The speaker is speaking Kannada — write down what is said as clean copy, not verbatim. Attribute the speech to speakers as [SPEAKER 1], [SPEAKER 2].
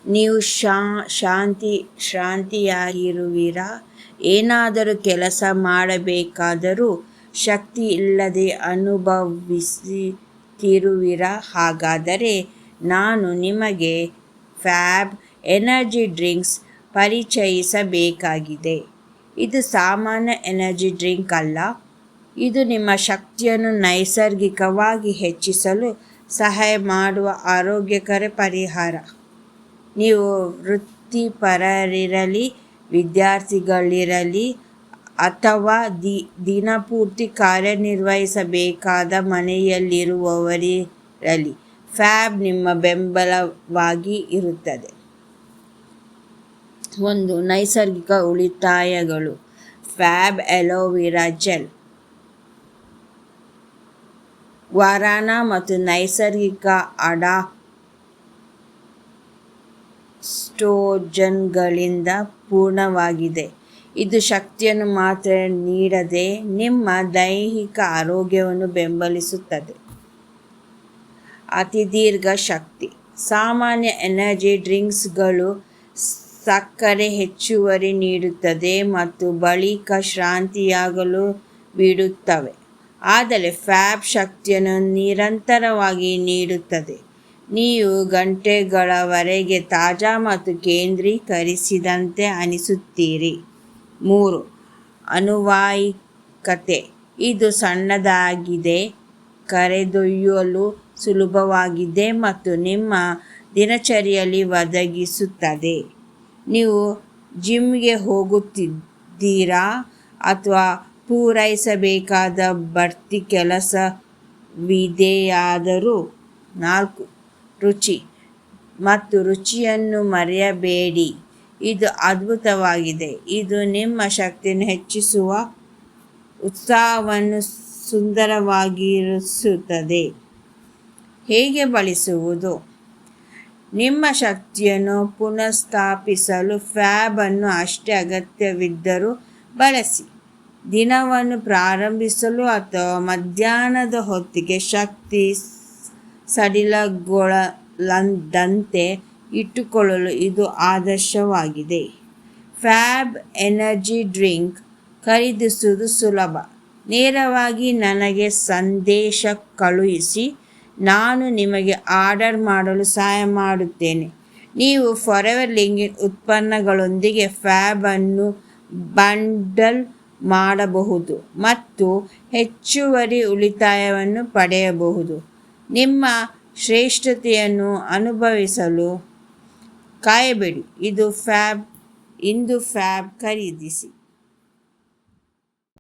[SPEAKER 1] ನೀವು ಶ್ರಾಂತಿಯಾಗಿರುವಿರಾ? ಏನಾದರೂ ಕೆಲಸ ಮಾಡಬೇಕಾದರೂ ಶಕ್ತಿ ಇಲ್ಲದೆ ಅನುಭವಿಸುತ್ತಿರುವಿರಾ? ಹಾಗಾದರೆ ನಾನು ನಿಮಗೆ ಫ್ಯಾಬ್ ಎನರ್ಜಿ ಡ್ರಿಂಕ್ಸ್ ಪರಿಚಯಿಸಬೇಕಾಗಿದೆ. ಇದು ಸಾಮಾನ್ಯ ಎನರ್ಜಿ ಡ್ರಿಂಕ್ ಅಲ್ಲ. ಇದು ನಿಮ್ಮ ಶಕ್ತಿಯನ್ನು ನೈಸರ್ಗಿಕವಾಗಿ ಹೆಚ್ಚಿಸಲು ಸಹಾಯ ಮಾಡುವ ಆರೋಗ್ಯಕರ ಪರಿಹಾರ. ನೀವು ವೃತ್ತಿಪರರಿರಲಿ, ವಿದ್ಯಾರ್ಥಿಗಳಿರಲಿ ಅಥವಾ ದಿನಪೂರ್ತಿ ಕಾರ್ಯನಿರ್ವಹಿಸಬೇಕಾದ ಮನೆಯಲ್ಲಿರುವವರಿರಲಿ, ಫ್ಯಾಬ್ ನಿಮ್ಮ ಬೆಂಬಲವಾಗಿ ಇರುತ್ತದೆ. 1. ನೈಸರ್ಗಿಕ ಉಳಿತಾಯಗಳು. ಫ್ಯಾಬ್ ಆಲೋವೆರಾ ಜೆಲ್ ಗುವಾರಾನಾ ಮತ್ತು ನೈಸರ್ಗಿಕ ಅಡಾಪ್ಟೋಜನ್ಗಳಿಂದ ಪೂರ್ಣವಾಗಿದೆ. ಇದು ಶಕ್ತಿಯನ್ನು ಮಾತ್ರ ನೀಡದೆ ನಿಮ್ಮ ದೈಹಿಕ ಆರೋಗ್ಯವನ್ನು ಬೆಂಬಲಿಸುತ್ತದೆ. ಅತಿದೀರ್ಘ ಶಕ್ತಿ. ಸಾಮಾನ್ಯ ಎನರ್ಜಿ ಡ್ರಿಂಕ್ಸ್ಗಳು ಸಕ್ಕರೆ ಹೆಚ್ಚುವರಿ ನೀಡುತ್ತದೆ ಮತ್ತು ಬಳಿಕ ಶ್ರಾಂತಿಯಾಗಲು ಬಿಡುತ್ತವೆ. ಆದರೆ ಫ್ಯಾಬ್ ಶಕ್ತಿಯನ್ನು ನಿರಂತರವಾಗಿ ನೀಡುತ್ತದೆ. ನೀವು ಗಂಟೆಗಳವರೆಗೆ ತಾಜಾ ಮತ್ತು ಕೇಂದ್ರೀಕರಿಸಿದಂತೆ ಅನಿಸುತ್ತೀರಿ. 3. ಅನುವಾಯಿಕತೆ. ಇದು ಸಣ್ಣದಾಗಿದೆ, ಕರೆದೊಯ್ಯಲು ಸುಲಭವಾಗಿದೆ ಮತ್ತು ನಿಮ್ಮ ದಿನಚರಿಯಲ್ಲಿ ಒದಗಿಸುತ್ತದೆ. ನೀವು ಜಿಮ್ಗೆ ಹೋಗುತ್ತಿದ್ದೀರಾ ಅಥವಾ ಪೂರೈಸಬೇಕಾದ ಬಡ್ತಿ ಕೆಲಸವಿದೆಯಾದರೂ? 4. ರುಚಿ ಮತ್ತು ರುಚಿಯನ್ನು ಮರೆಯಬೇಡಿ. ಇದು ಅದ್ಭುತವಾಗಿದೆ. ಇದು ನಿಮ್ಮ ಶಕ್ತಿಯನ್ನು ಹೆಚ್ಚಿಸುವ ಉತ್ಸಾಹವನ್ನು ಸುಂದರವಾಗಿರಿಸುತ್ತದೆ. ಹೇಗೆ ಬಳಸುವುದು? ನಿಮ್ಮ ಶಕ್ತಿಯನ್ನು ಪುನಃಸ್ಥಾಪಿಸಲು ಫ್ಯಾಬ್ ಅನ್ನು ಅಷ್ಟೇ ಅಗತ್ಯವಿದ್ದರೂ ಬಳಸಿ. ದಿನವನ್ನು ಪ್ರಾರಂಭಿಸಲು ಅಥವಾ ಮಧ್ಯಾಹ್ನದ ಹೊತ್ತಿಗೆ ಶಕ್ತಿ ಸಡಿಲಗೊಳ್ಳದಂತೆ ಇಟ್ಟುಕೊಳ್ಳಲು ಇದು ಆದರ್ಶವಾಗಿದೆ. ಫ್ಯಾಬ್ ಎನರ್ಜಿ ಡ್ರಿಂಕ್ ಖರೀದಿಸುವುದು ಸುಲಭ. ನೇರವಾಗಿ ನನಗೆ ಸಂದೇಶ ಕಳುಹಿಸಿ, ನಾನು ನಿಮಗೆ ಆರ್ಡರ್ ಮಾಡಲು ಸಹಾಯ ಮಾಡುತ್ತೇನೆ. ನೀವು ಫಾರೆವರ್ ಲಿವಿಂಗ್ ಉತ್ಪನ್ನಗಳೊಂದಿಗೆ ಫ್ಯಾಬ್ ಅನ್ನು ಬಂಡಲ್ ಮಾಡಬಹುದು ಮತ್ತು ಹೆಚ್ಚುವರಿ ಉಳಿತಾಯವನ್ನು ಪಡೆಯಬಹುದು. ನಿಮ್ಮ ಶ್ರೇಷ್ಠತೆಯನ್ನು ಅನುಭವಿಸಲು ಕಾಯಬೇಡಿ. ಇಂದು ಫ್ಯಾಬ್ ಖರೀದಿಸಿ.